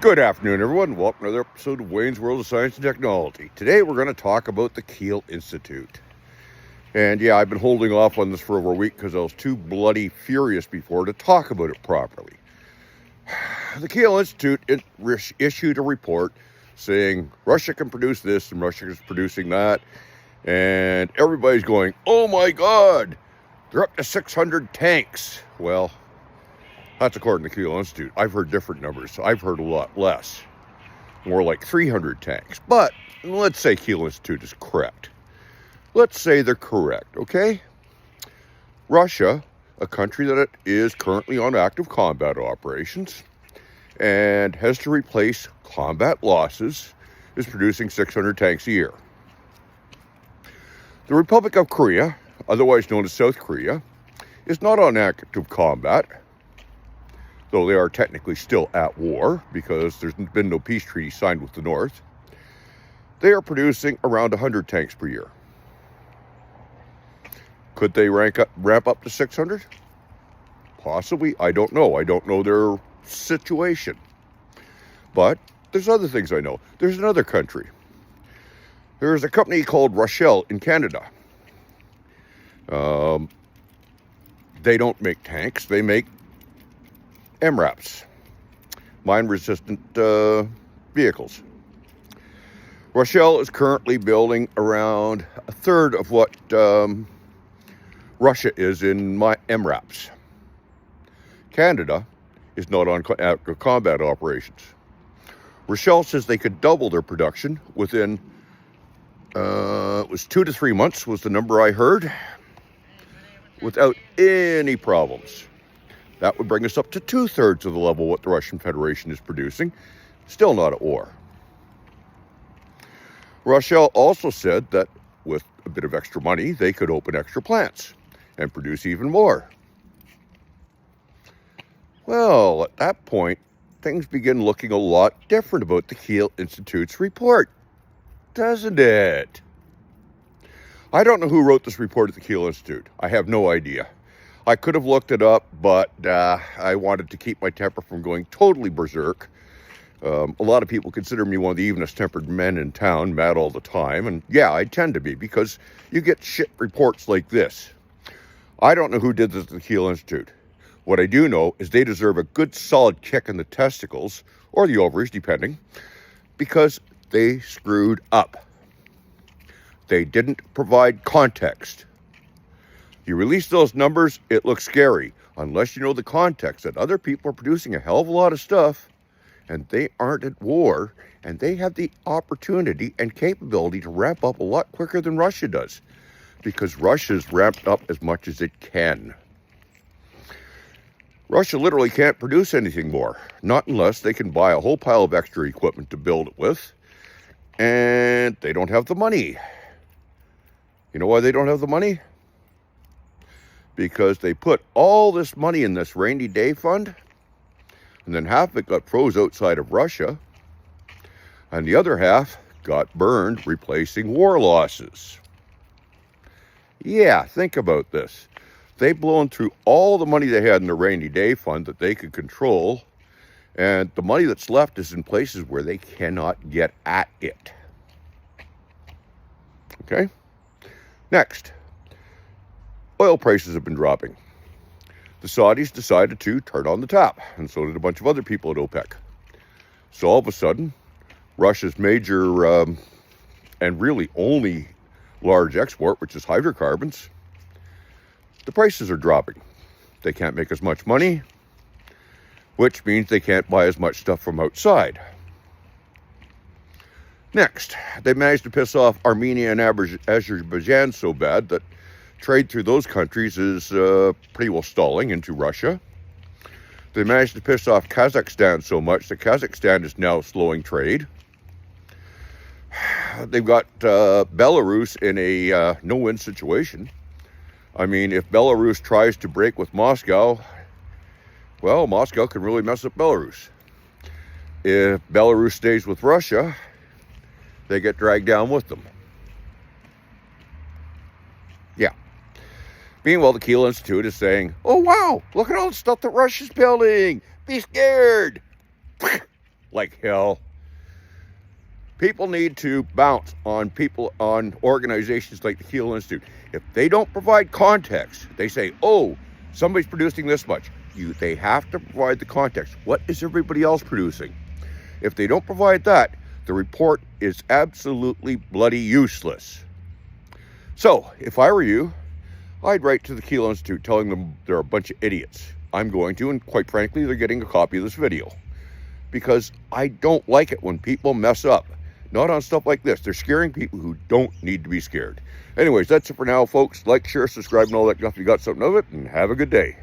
Good afternoon, everyone. Welcome to another episode of Wayne's World of Science and Technology. Today, we're going to talk about the Kiel Institute. And yeah, I've been holding off on this for over a week because I was too bloody furious before to talk about it properly. The Kiel Institute issued a report saying Russia can produce this and Russia is producing that. And everybody's going, oh my God, they're up to 600 tanks. Well, that's according to the Kiel Institute. I've heard different numbers. I've heard a lot less. More like 300 tanks. But let's say Kiel Institute is correct. Let's say they're correct, okay? Russia, a country that is currently on active combat operations and has to replace combat losses, is producing 600 tanks a year. The Republic of Korea, otherwise known as South Korea, is not on active combat, though they are technically still at war because there's been no peace treaty signed with the North. They are producing around 100 tanks per year. Could they ramp up to 600? Possibly. I don't know. I don't know their situation. But there's other things I know. There's another country. There's a company called Rochelle in Canada. They don't make tanks. They make MRAPs, mine-resistant vehicles. Rochelle is currently building around a third of what Russia is in MRAPs. Canada is not on active combat operations. Rochelle says they could double their production within, it was 2 to 3 months was the number I heard, without any problems. That would bring us up to 2/3 of the level what the Russian Federation is producing. Still not at war. Rochelle also said that with a bit of extra money, they could open extra plants and produce even more. Well, at that point, things begin looking a lot different about the Kiel Institute's report, doesn't it? I don't know who wrote this report at the Kiel Institute. I have no idea. I could have looked it up, but I wanted to keep my temper from going totally berserk. A lot of people consider me one of the evenest-tempered men in town, mad all the time. And yeah, I tend to be, because you get shit reports like this. I don't know who did this at the Kiel Institute. What I do know is they deserve a good solid kick in the testicles, or the ovaries, depending, because they screwed up. They didn't provide context. You release those numbers, it looks scary, unless you know the context that other people are producing a hell of a lot of stuff, and they aren't at war, and they have the opportunity and capability to ramp up a lot quicker than Russia does, because Russia's ramped up as much as it can. Russia literally can't produce anything more, not unless they can buy a whole pile of extra equipment to build it with, and they don't have the money. You know why they don't have the money? Because they put all this money in this rainy day fund, and then half of it got froze outside of Russia, and the other half got burned replacing war losses. Yeah, think about this. They've blown through all the money they had in the rainy day fund that they could control, and the money that's left is in places where they cannot get at it. Okay? Next. Oil prices have been dropping. The Saudis decided to turn on the tap, and so did a bunch of other people at OPEC. So all of a sudden, Russia's major and really only large export, which is hydrocarbons, the prices are dropping. They can't make as much money, which means they can't buy as much stuff from outside. Next, they managed to piss off Armenia and Azerbaijan so bad that trade through those countries is pretty well stalling into Russia. They managed to piss off Kazakhstan so much that Kazakhstan is now slowing trade. They've got Belarus in a no-win situation. I mean, if Belarus tries to break with Moscow, well, Moscow can really mess up Belarus. If Belarus stays with Russia, they get dragged down with them. Yeah. Meanwhile, the Kiel Institute is saying, oh, wow, look at all the stuff that Russia's building. Be scared. like hell. People need to bounce on organizations like the Kiel Institute. If they don't provide context, they say, oh, somebody's producing this much. They have to provide the context. What is everybody else producing? If they don't provide that, the report is absolutely bloody useless. So, if I were you, I'd write to the Kiel Institute telling them they're a bunch of idiots. I'm going to, and quite frankly, they're getting a copy of this video. Because I don't like it when people mess up. Not on stuff like this. They're scaring people who don't need to be scared. Anyways, that's it for now, folks. Like, share, subscribe, and all that stuff. You got something of it, and have a good day.